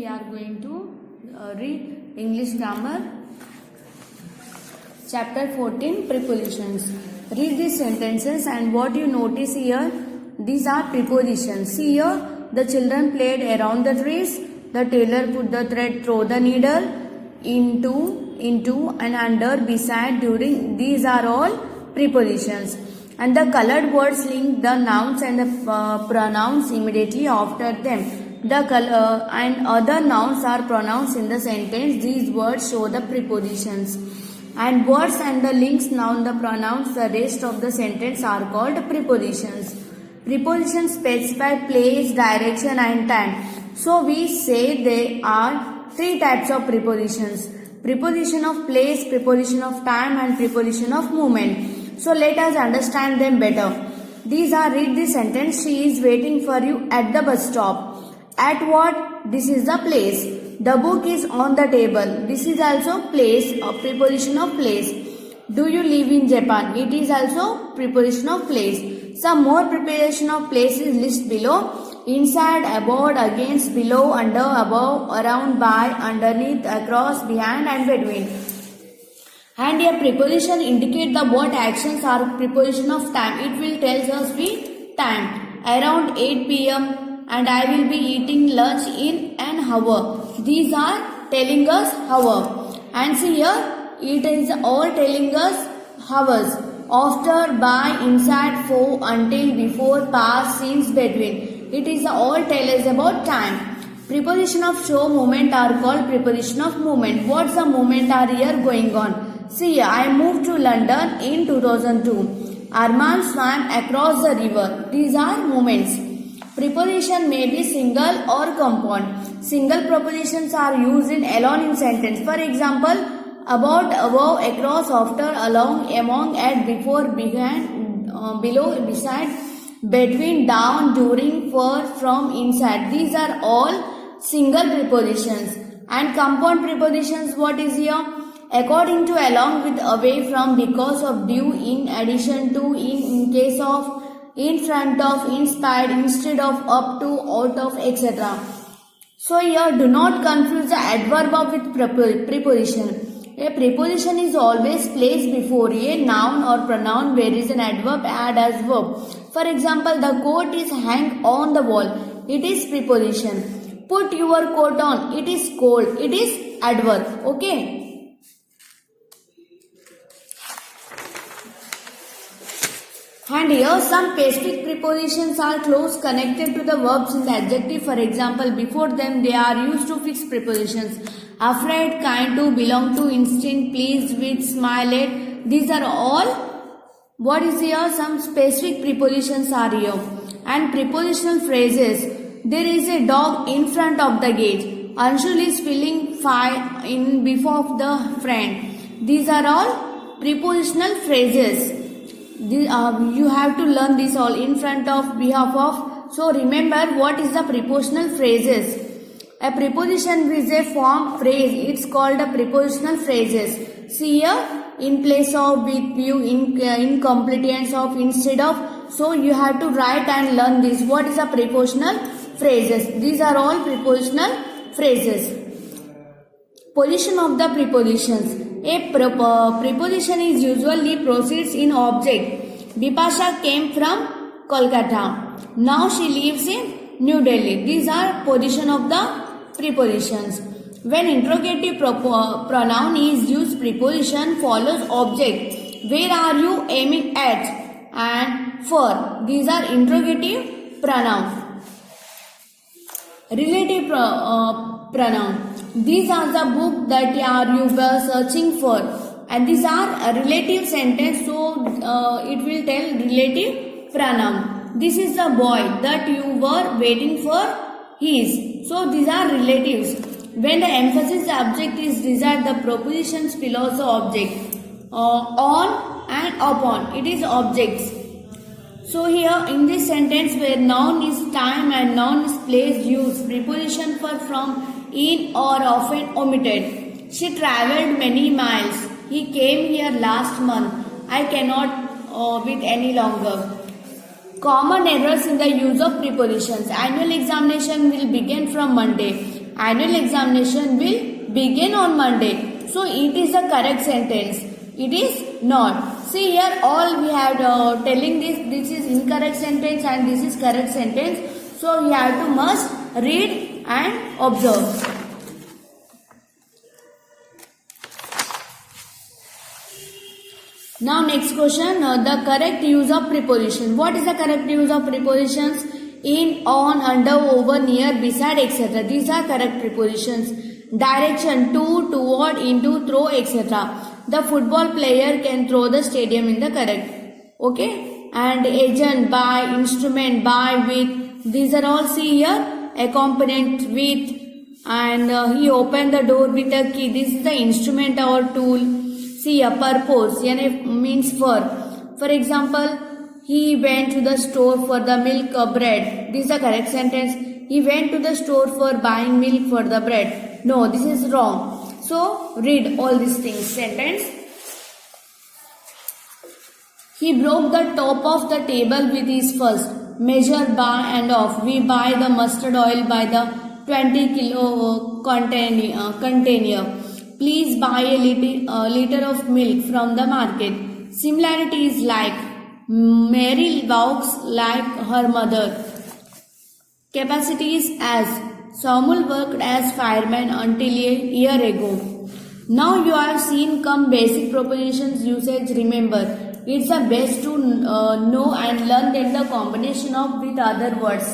we are going to read English grammar chapter 14 prepositions. Read these sentences and what you notice here, these are prepositions. See here, the children played around the trees, the tailor put the thread through the needle, into and under, beside, during. These are all prepositions. And the colored words link the nouns and the pronouns immediately after them. The color and other nouns are pronouns in the sentence. These words show the prepositions. And words and the links, noun, the pronouns, the rest of the sentence are called prepositions. Prepositions specify place, direction and time. So we say there are three types of prepositions. Preposition of place, preposition of time and preposition of movement. So let us understand them better. These are, read the sentence. She is waiting for you at the bus stop. At what? This is the place. The book is on the table. This is also place, a preposition of place. Do you live in Japan? It is also preposition of place. Some more preposition of places list below. Inside, about, against, below, under, above, around, by, underneath, across, behind and between. And a preposition indicate the what actions are preposition of time. It will tell us the time. Around 8 p.m. and I will be eating lunch in an hour. These are telling us hour. And see here, it is all telling us hours. After, by, inside, for, until, before, past, since, between. It is all tell us about time. Preposition of show movement are called preposition of movement. What's the movement are here going on? See, I moved to London in 2002. Arman swam across the river. These are movements. Preposition may be single or compound. Single prepositions are used in alone in sentence. For example, about, above, across, after, along, among, at, before, behind, below, beside, between, down, during, for, from, inside. These are all single prepositions. And compound prepositions, what is here? According to, along with, away from, because of, due, in addition to, in case of, in front of, inspired, instead of, up to, out of, etc. So here do not confuse the adverb of with preposition. A preposition is always placed before a noun or pronoun where is an adverb add as verb. For example, the coat is hang on the wall. It is preposition. Put your coat on. It is cold. It is adverb. Okay. And here some specific prepositions are close connected to the verbs in the adjective. For example, before them they are used to fix prepositions. Afraid, kind to, belong to, instinct, pleased with, smile at. These are all, what is here? Some specific prepositions are here. And prepositional phrases. There is a dog in front of the gate. Anshul is feeling fine in before the friend. These are all prepositional phrases. You have to learn this all in front of, behalf of. So remember what is the prepositional phrases. A preposition is a form phrase. It's called a prepositional phrases. See here, in place of, with, view, in completeness of, instead of. So you have to write and learn this. What is a prepositional phrases? These are all prepositional phrases. Position of the prepositions. A preposition is usually proceeds in object. Bipasha came from Kolkata. Now she lives in New Delhi. These are position of the prepositions. When interrogative pronoun is used, preposition follows object. Where are you aiming at? And for. These are interrogative pronoun. Relative pronoun. These are the book that you were searching for. And these are a relative sentence, so it will tell relative pronoun. This is the boy that you were waiting for. His. So these are relatives. When the emphasis object is desired, the prepositions follows the object. On and upon. It is objects. So here in this sentence where noun is time and noun is place used, preposition for, from, in or often omitted. She travelled many miles. He came here last month. I cannot wait any longer. Common errors in the use of prepositions. Annual examination will begin from Monday. Annual examination will begin on Monday. So it is the correct sentence. It is not. See here, all we have telling this is incorrect sentence and this is correct sentence. So we have to must read and observe. Now next question, the correct use of preposition. What is the correct use of prepositions? In, on, under, over, near, beside, etc. These are correct prepositions. Direction, to, toward, into, through, etc. The football player can throw the stadium in the correct. Okay. And agent, by, instrument, by, with. These are all, see here, accompaniment, with. And he opened the door with a key. This is the instrument or tool. See a purpose, means for. For example, he went to the store for the milk or bread. This is the correct sentence. He went to the store for buying milk for the bread. No, this is wrong. So, read all these things. Sentence. He broke the top of the table with his first. Measure, buy and off. We buy the mustard oil by the 20 kilo container. Please buy a liter of milk from the market. Similarity is like Mary walks like her mother. Capacity is as Samuel worked as fireman until a year ago. Now you have seen come basic prepositions usage. Remember, it's the best to know and learn them the combination of with other words.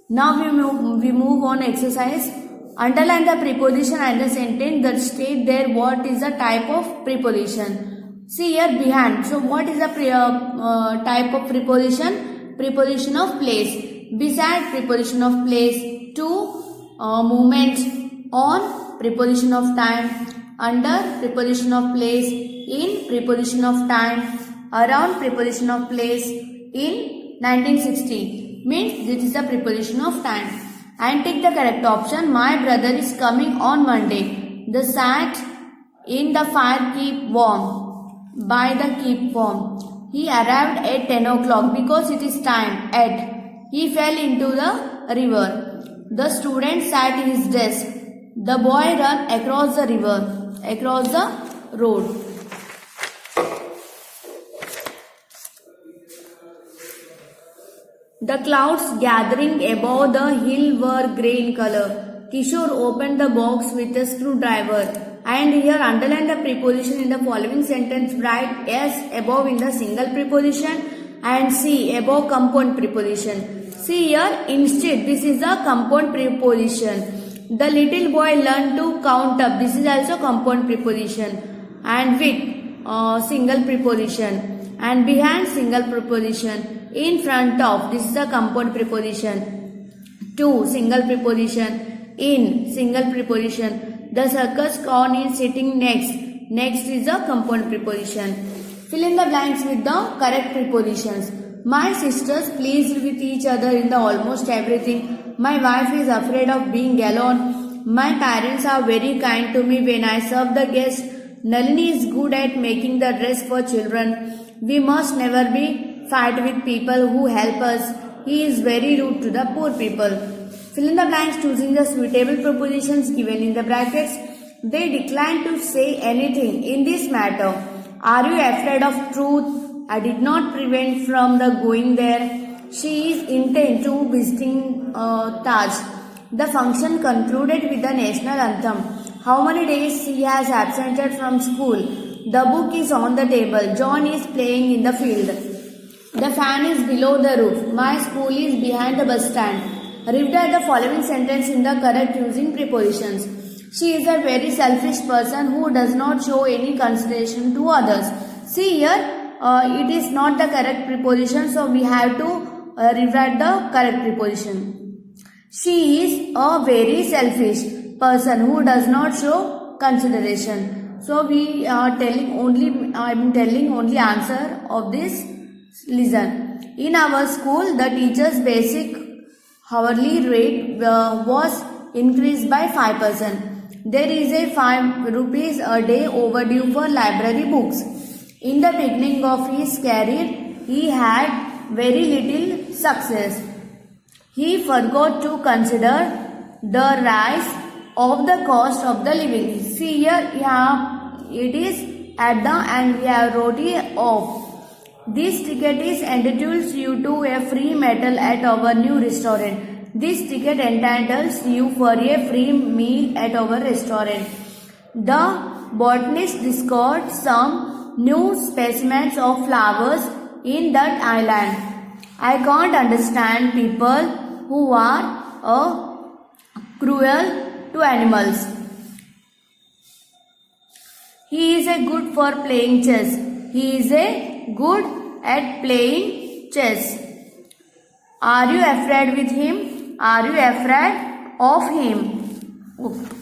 Now we move on exercise. Underline the preposition and the sentence that state there what is the type of preposition. See here behind. So what is the type of preposition? Preposition of place. Beside, preposition of place. To, movement. On, preposition of time. Under, preposition of place. In, preposition of time. Around, preposition of place. In 1960 means this is the preposition of time. And take the correct option. My brother is coming on Monday. The sat in the fire keep warm. By the keep warm. He arrived at 10 o'clock because it is time at. He fell into the river. The student sat in his desk. The boy ran across the river, across the road. The clouds gathering above the hill were grey in color. Kishore opened the box with a screwdriver. And here underline the preposition in the following sentence. Write S above in the single preposition and C above compound preposition. See here, instead, this is a compound preposition. The little boy learned to count up. This is also compound preposition. And with single preposition. And behind single preposition. In front of, this is a compound preposition. To, single preposition. In, single preposition. The circus clown is sitting next. Next is a compound preposition. Fill in the blanks with the correct prepositions. My sisters pleased with each other in the almost everything. My wife is afraid of being alone. My parents are very kind to me when I serve the guests. Nalini is good at making the dress for children. We must never be fight with people who help us. He is very rude to the poor people. Fill in the blanks choosing the suitable prepositions given in the brackets. They decline to say anything in this matter. Are you afraid of truth? I did not prevent from the going there. She is intent to visiting Taj. The function concluded with the national anthem. How many days she has absented from school? The book is on the table. John is playing in the field. The fan is below the roof. My school is behind the bus stand. Rewrite the following sentence in the correct using prepositions. She is a very selfish person who does not show any consideration to others. See here, it is not the correct preposition, so we have to rewrite the correct preposition. She is a very selfish person who does not show consideration. So we are telling only, I am telling only answer of this. Listen. In our school, the teacher's basic hourly rate was increased by 5%. There is a 5 rupees a day overdue for library books. In the beginning of his career, he had very little success. He forgot to consider the rise of the cost of the living. See here, it is at the and we have wrote it off. This ticket is entitles you to a free meal at our new restaurant. This ticket entitles you for a free meal at our restaurant. The botanist discovered some new specimens of flowers in that island. I can't understand people who are cruel to animals. He is a good for playing chess. He is a good at playing chess. Are you afraid with him? Are you afraid of him?